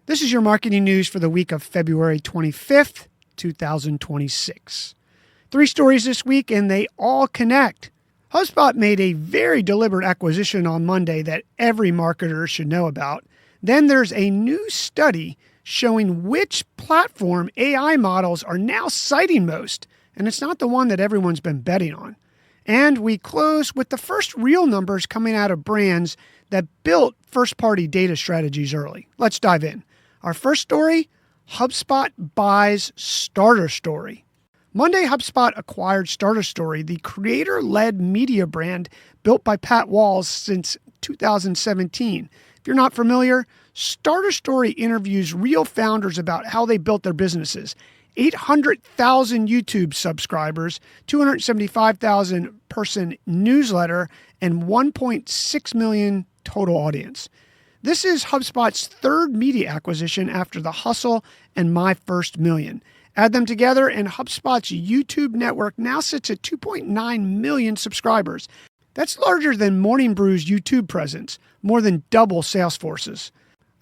This is your marketing news for the week of February 25th, 2026. 3 stories this week, and they all connect. HubSpot made a very deliberate acquisition on Monday that every marketer should know about. Then there's a new study showing which platform AI models are now citing most, and it's not the one that everyone's been betting on. And we close with the first real numbers coming out of brands that built first-party data strategies early. Let's dive in. Our first story, HubSpot buys Starter Story. Monday, HubSpot acquired Starter Story, the creator-led media brand built by Pat Walls since 2017. If you're not familiar, Starter Story interviews real founders about how they built their businesses. 800,000 YouTube subscribers, 275,000 person newsletter, and 1.6 million total audience. This is HubSpot's third media acquisition after The Hustle and My First Million. Add them together, and HubSpot's YouTube network now sits at 2.9 million subscribers. That's larger than Morning Brew's YouTube presence, more than double Salesforce's.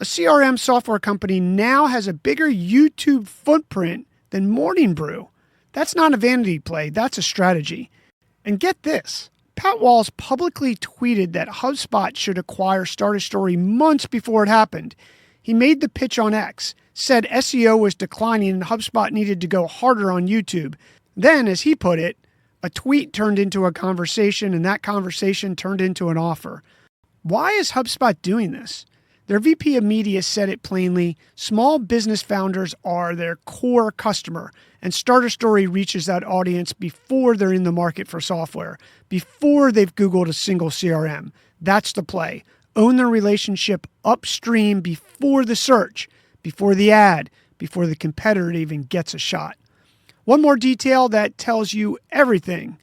A CRM software company now has a bigger YouTube footprint than Morning Brew. That's not a vanity play, that's a strategy. And get this, Pat Walls publicly tweeted that HubSpot should acquire Starter Story months before it happened. He made the pitch on X, said SEO was declining and HubSpot needed to go harder on YouTube. Then, as he put it, a tweet turned into a conversation, and that conversation turned into an offer. Why is HubSpot doing this? Their VP of Media said it plainly: small business founders are their core customer, and Starter Story reaches that audience before they're in the market for software, before they've Googled a single CRM. That's the play. Own their relationship upstream before the search, before the ad, before the competitor even gets a shot. One more detail that tells you everything.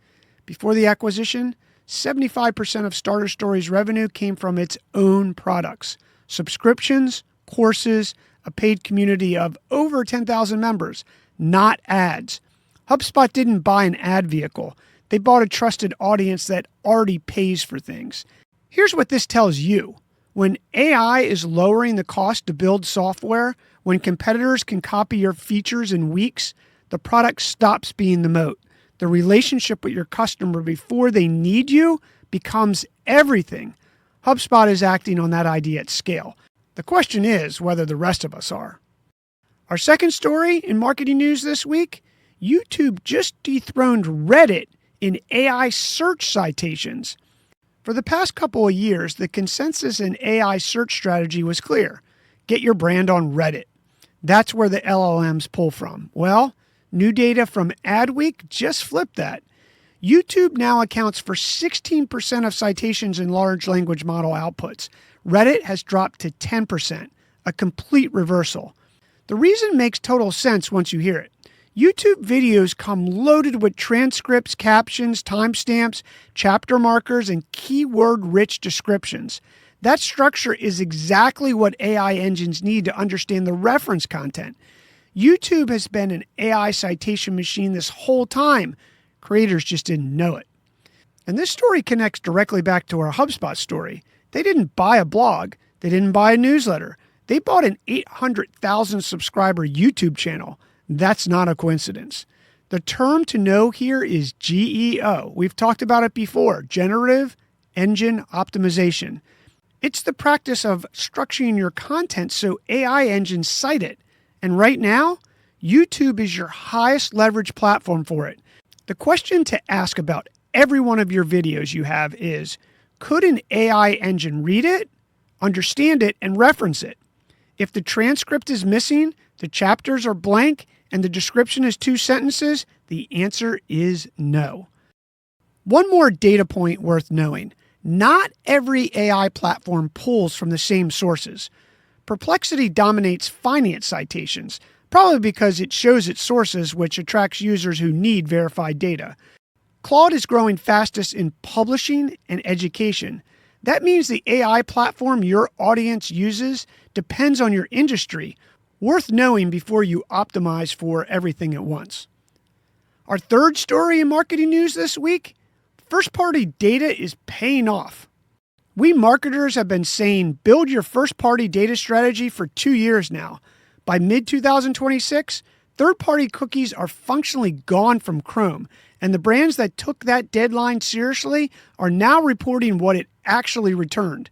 Before the acquisition, 75% of Starter Story's revenue came from its own products. Subscriptions, courses, a paid community of over 10,000 members, not ads. HubSpot didn't buy an ad vehicle. They bought a trusted audience that already pays for things. Here's what this tells you. When AI is lowering the cost to build software, when competitors can copy your features in weeks, the product stops being the moat. The relationship with your customer before they need you becomes everything. HubSpot is acting on that idea at scale. The question is whether the rest of us are. Our second story in marketing news this week, YouTube just dethroned Reddit in AI search citations. For the past couple of years, the consensus in AI search strategy was clear. Get your brand on Reddit. That's where the LLMs pull from. Well, new data from Adweek just flipped that. YouTube now accounts for 16% of citations in large language model outputs. Reddit has dropped to 10%, a complete reversal. The reason makes total sense once you hear it. YouTube videos come loaded with transcripts, captions, timestamps, chapter markers, and keyword-rich descriptions. That structure is exactly what AI engines need to understand the reference content. YouTube has been an AI citation machine this whole time. Creators just didn't know it. And this story connects directly back to our HubSpot story. They didn't buy a blog. They didn't buy a newsletter. They bought an 800,000 subscriber YouTube channel. That's not a coincidence. The term to know here is GEO. We've talked about it before, generative engine optimization. It's the practice of structuring your content so AI engines cite it. And right now, YouTube is your highest leverage platform for it. The question to ask about every one of your videos you have is, could an AI engine read it, understand it, and reference it? If the transcript is missing, the chapters are blank, and the description is 2 sentences, the answer is no. One more data point worth knowing. Not every AI platform pulls from the same sources. Perplexity dominates finance citations, probably because it shows its sources, which attracts users who need verified data. Claude is growing fastest in publishing and education. That means the AI platform your audience uses depends on your industry, worth knowing before you optimize for everything at once. Our third story in marketing news this week, first-party data is paying off. We marketers have been saying build your first-party data strategy for 2 years now. By mid-2026, third-party cookies are functionally gone from Chrome, and the brands that took that deadline seriously are now reporting what it actually returned.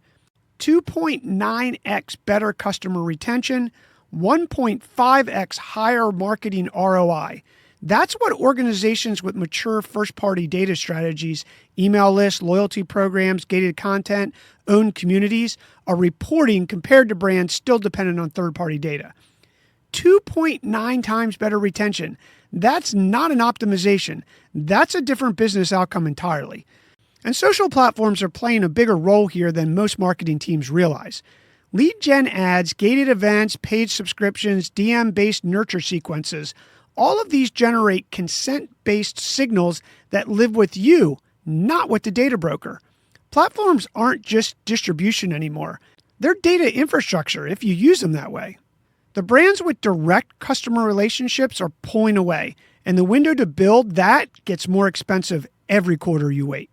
2.9x better customer retention, 1.5x higher marketing ROI. That's what organizations with mature first-party data strategies, email lists, loyalty programs, gated content, owned communities are reporting compared to brands still dependent on third-party data. 2.9 times better retention. That's not an optimization. That's a different business outcome entirely. And social platforms are playing a bigger role here than most marketing teams realize. Lead gen ads, gated events, paid subscriptions, DM-based nurture sequences, all of these generate consent-based signals that live with you, not with the data broker. Platforms aren't just distribution anymore. They're data infrastructure if you use them that way. The brands with direct customer relationships are pulling away, and the window to build that gets more expensive every quarter you wait.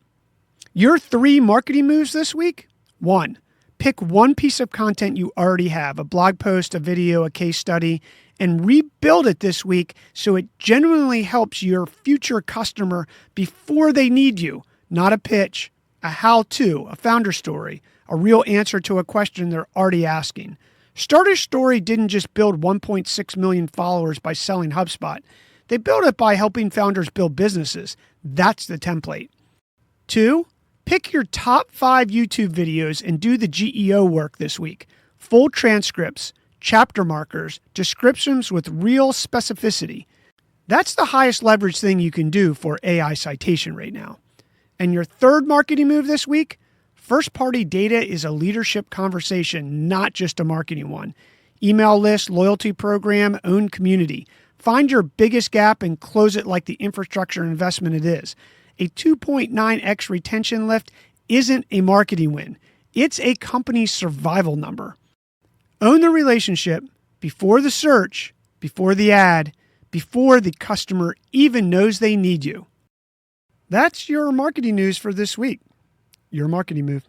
Your 3 marketing moves this week? 1. Pick one piece of content you already have, a blog post, a video, a case study, and rebuild it this week so it genuinely helps your future customer before they need you. Not a pitch, a how-to, a founder story, a real answer to a question they're already asking. Starter Story didn't just build 1.6 million followers by selling HubSpot. They built it by helping founders build businesses. That's the template. 2, pick your top 5 YouTube videos and do the GEO work this week. Full transcripts, chapter markers, descriptions with real specificity. That's the highest leverage thing you can do for AI citation right now. And your 3rd marketing move this week? First-party data is a leadership conversation, not just a marketing one. Email list, loyalty program, own community. Find your biggest gap and close it like the infrastructure investment it is. A 2.9x retention lift isn't a marketing win. It's a company's survival number. Own the relationship before the search, before the ad, before the customer even knows they need you. That's your marketing news for this week. Your marketing move.